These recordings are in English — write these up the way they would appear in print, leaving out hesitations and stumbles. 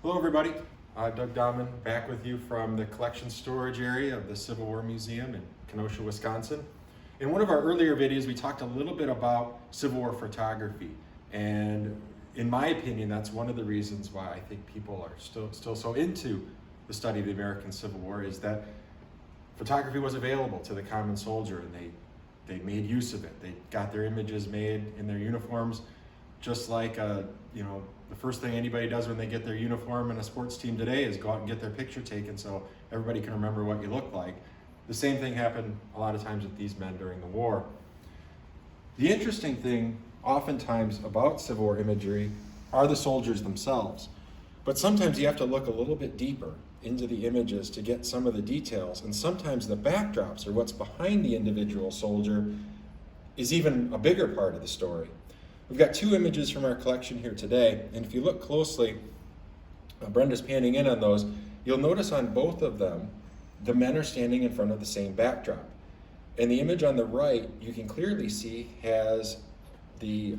Hello everybody, Doug Dammann back with you from the collection storage area of the Civil War Museum in Kenosha, Wisconsin. In one of our earlier videos we talked a little bit about Civil War photography, and in my opinion that's one of the reasons why I think people are still so into the study of the American Civil War is that photography was available to the common soldier and they made use of it. They got their images made in their uniforms, just like the first thing anybody does when they get their uniform in a sports team today is go out and get their picture taken so everybody can remember what you look like. The same thing happened a lot of times with these men during the war. The interesting thing oftentimes about Civil War imagery are the soldiers themselves, but sometimes you have to look a little bit deeper into the images to get some of the details, and sometimes the backdrops or what's behind the individual soldier is even a bigger part of the story. We've got two images from our collection here today, and if you look closely, Brenda's panning in on those, you'll notice on both of them, the men are standing in front of the same backdrop. And the image on the right, you can clearly see has the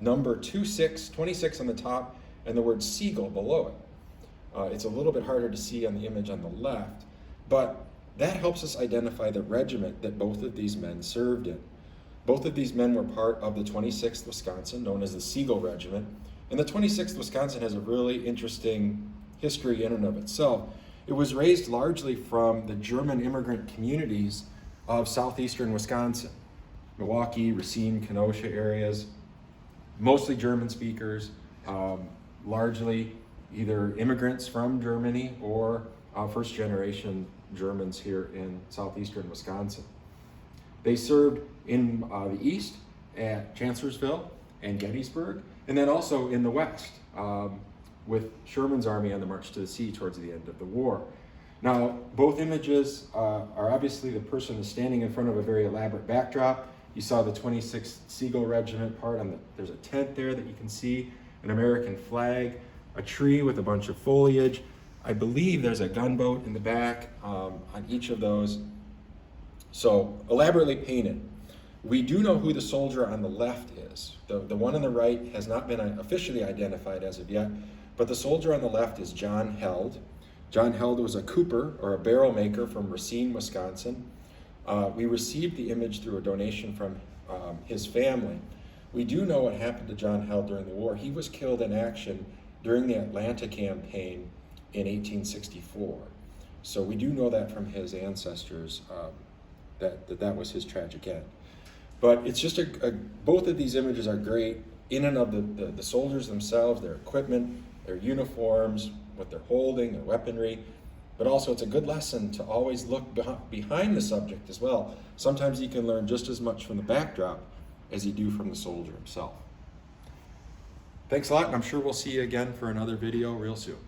number 26 on the top and the word Seagull below it. It's a little bit harder to see on the image on the left, but that helps us identify the regiment that both of these men served in. Both of these men were part of the 26th Wisconsin, known as the Seagull Regiment. And the 26th Wisconsin has a really interesting history in and of itself. It was raised largely from the German immigrant communities of southeastern Wisconsin, Milwaukee, Racine, Kenosha areas, mostly German speakers, largely either immigrants from Germany or first generation Germans here in southeastern Wisconsin. They served in the east at Chancellorsville and Gettysburg, and then also in the west with Sherman's army on the march to the sea towards the end of the war. Now, both images are obviously the person is standing in front of a very elaborate backdrop. You saw the 26th Seagull Regiment part there's a tent there that you can see, an American flag, a tree with a bunch of foliage. I believe there's a gunboat in the back on each of those. So elaborately painted. We do know who the soldier on the left is. The one on the right has not been officially identified as of yet, but the soldier on the left is John Held. John Held was a cooper or a barrel maker from Racine, Wisconsin. We received the image through a donation from his family. We do know what happened to John Held during the war. He was killed in action during the Atlanta campaign in 1864. So we do know that from his ancestors, that was his tragic end. But it's just both of these images are great in and of the soldiers themselves, their equipment, their uniforms, what they're holding, their weaponry, but also it's a good lesson to always look behind the subject as well. Sometimes you can learn just as much from the backdrop as you do from the soldier himself. Thanks a lot, and I'm sure we'll see you again for another video real soon.